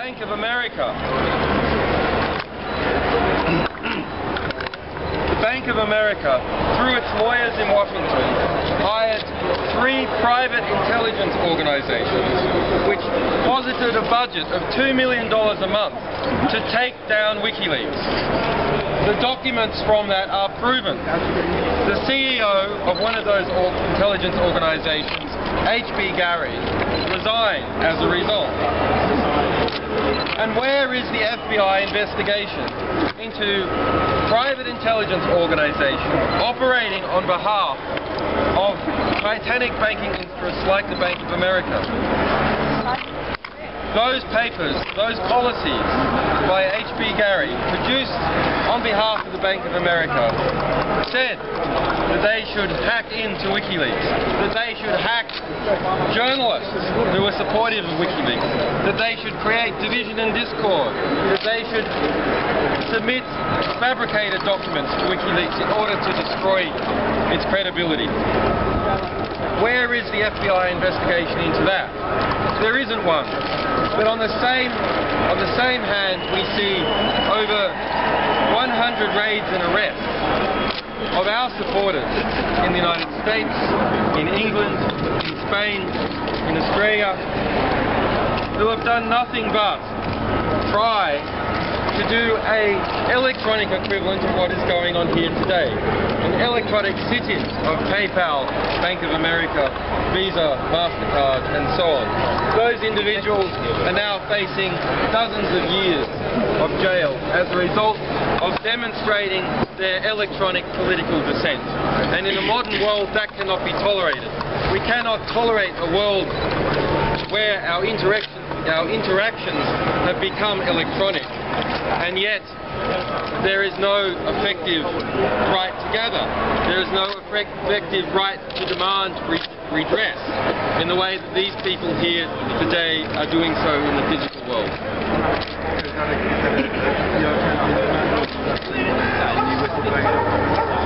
Bank of America. The Bank of America, through its lawyers in Washington, hired 3 private intelligence organizations which posited a budget of $2 million a month to take down WikiLeaks. The documents from that are proven. The CEO of one of those intelligence organizations, H.B. Gary, resigned as a result. And where is the FBI investigation into private intelligence organizations operating on behalf of titanic banking interests like the Bank of America? Those papers, those policies by H.B. Gary, produced on behalf of the Bank of America, said that they should hack into WikiLeaks, that they should hack journalists who were supportive of WikiLeaks, that they should create division and discord, that they should submit fabricated documents to WikiLeaks in order to destroy its credibility. Where is the FBI investigation into that? There isn't one. But on the same hand, we see over 100 raids and arrests of our supporters in the United States, in England, in Spain, in Australia, who have done nothing but try to do an electronic equivalent of what is going on here today. An electronic sit-in of PayPal, Bank of America, Visa, MasterCard, and so on. Those individuals are now facing dozens of years of jail as a result of demonstrating their electronic political dissent. And in a modern world, that cannot be tolerated. We cannot tolerate a world where our interactions have become electronic, and yet there is no effective right to gather. There is no effective right to demand redress in the way that these people here today are doing so in the physical world.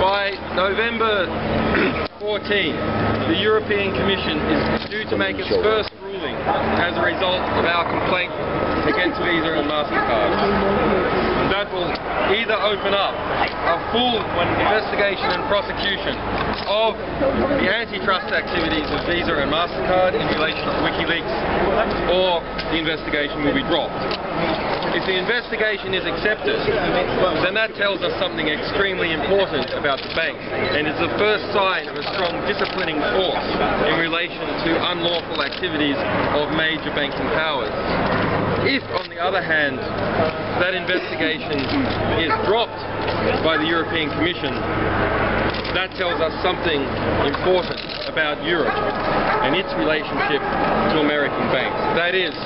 By November 14, the European Commission is due to make its first ruling as a result of our complaint against Visa and MasterCard. That will either open up a full investigation and prosecution of the antitrust activities of Visa and MasterCard in relation to WikiLeaks, or the investigation will be dropped. If the investigation is accepted, then that tells us something extremely important about the bank, and it's the first sign of a strong disciplining force in relation to unlawful activities of major banking powers. If, on the other hand, that investigation is dropped by the European Commission, that tells us something important about Europe and its relationship to American banks. That is,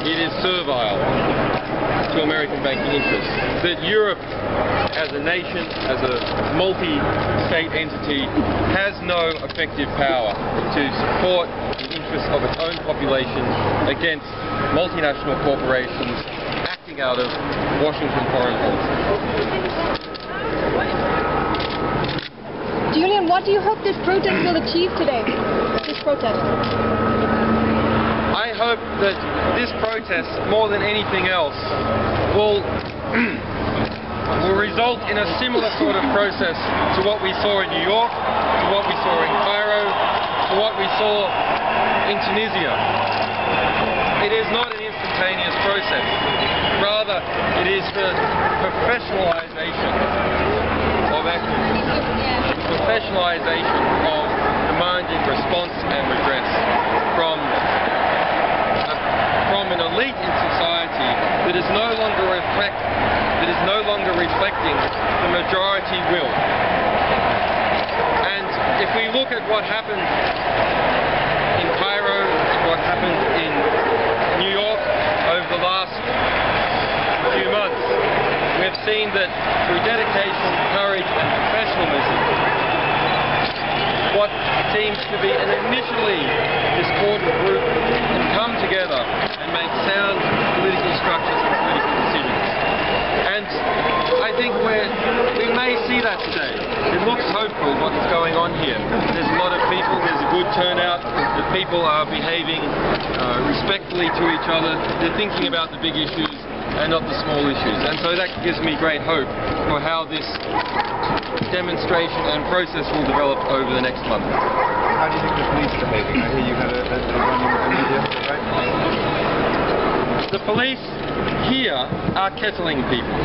it is servile to American banking interests. That Europe, as a nation, as a multi-state entity, has no effective power to support the interests of its own population against multinational corporations acting out of Washington foreign policy. Julian, what do you hope this protest will achieve today? This protest? I hope that this protest, more than anything else, will result in a similar sort of process to what we saw in New York, to what we saw in Cairo, to what we saw in Tunisia. It is not an instantaneous process. Rather, it is the professionalization of activism, the professionalization of demanding response and redress from an elite in society that is no longer reflecting the majority will. And if we look at what happened in Cairo and what happened in New York over the last few months, we have seen that through dedication, courage and professionalism, what seems to be an initially discordant group can come together and make sound political structures and political decisions. And I think we may see that today. It looks hopeful. what's going on here. There's a lot of people, there's a good turnout, the people are behaving respectfully to each other, they're thinking about the big issues and not the small issues. And so that gives me great hope for how this demonstration and process will develop over the next month. How do you think the police are behaving? I hear you had a run with the media, right? The police here are kettling people.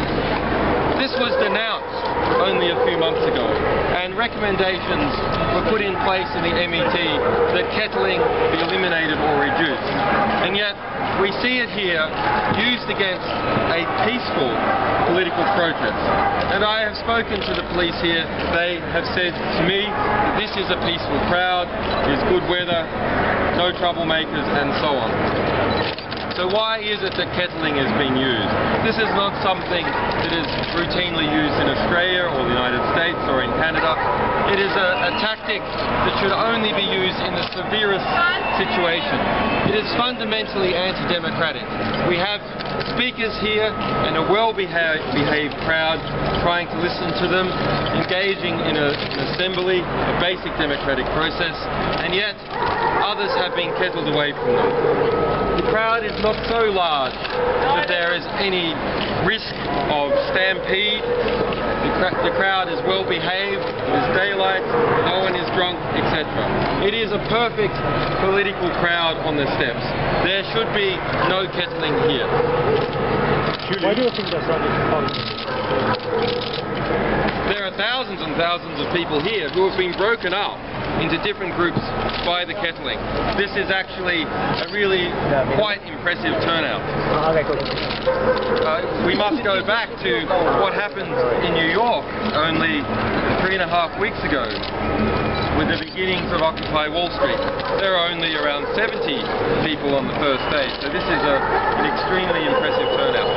This was denounced only a few months ago, and recommendations were put in place in the MET that kettling be eliminated or reduced. And yet, we see it here used against a peaceful political protest. And I have spoken to the police here. They have said to me, this is a peaceful crowd, there's good weather, no troublemakers, and so on. So why is it that kettling is being used? This is not something that is routinely used in Australia or the United States or in Canada. It is a tactic that should only be used in the severest situation. It is fundamentally anti-democratic. We have speakers here and a well-behaved crowd trying to listen to them, engaging in an assembly, a basic democratic process, and yet others have been kettled away from them. The crowd is not so large that there is any risk of stampede. The crowd is well behaved, it is daylight, no one is drunk, etc. It is a perfect political crowd on the steps. There should be no kettling here. Why do you think that's right? There are thousands and thousands of people here who have been broken up into different groups by the kettling. This is actually a really quite impressive turnout. We must go back to what happened in New York only 3.5 weeks ago with the beginnings of Occupy Wall Street. There are only around 70 people on the first day, so this is an extremely impressive turnout.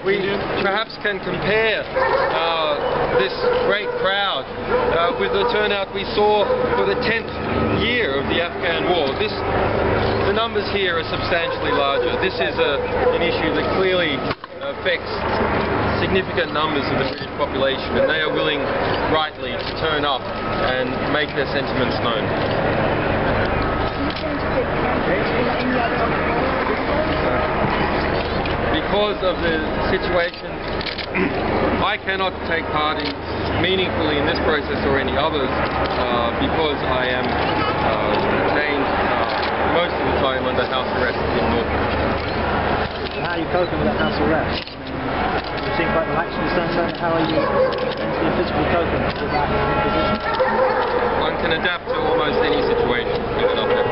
We perhaps can compare this great crowd with the turnout we saw for the 10th year of the Afghan war. The numbers here are substantially larger. This is an issue that clearly affects significant numbers of the British population, and they are willing, rightly, to turn up and make their sentiments known. Because of the situation, I cannot take part meaningfully in this process or any others because I am detained most of the time under house arrest in Norfolk. How are you coping with that house arrest? You seem quite relaxed in the sense that how are you physically coping with that position? One can adapt to almost any situation, even up there.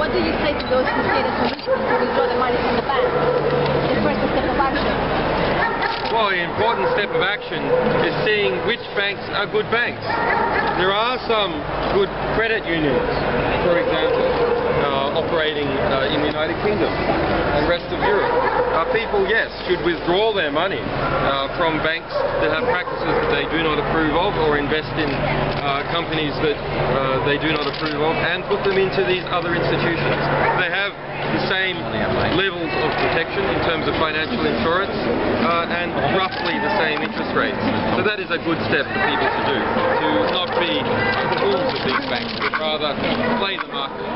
What do you say to those who say that solution to withdraw the money from the bank? The first step of action. Well, the important step of action is seeing which banks are good banks. There are some good credit unions, for example, operating in the United Kingdom and rest of Europe. People, yes, should withdraw their money from banks that have practices that they do not approve of or invest in companies that they do not approve of and put them into these other institutions. They have the same levels of protection in terms of financial insurance and roughly the same interest rates. So that is a good step for people to do, to not be fools of these banks, but rather play the market.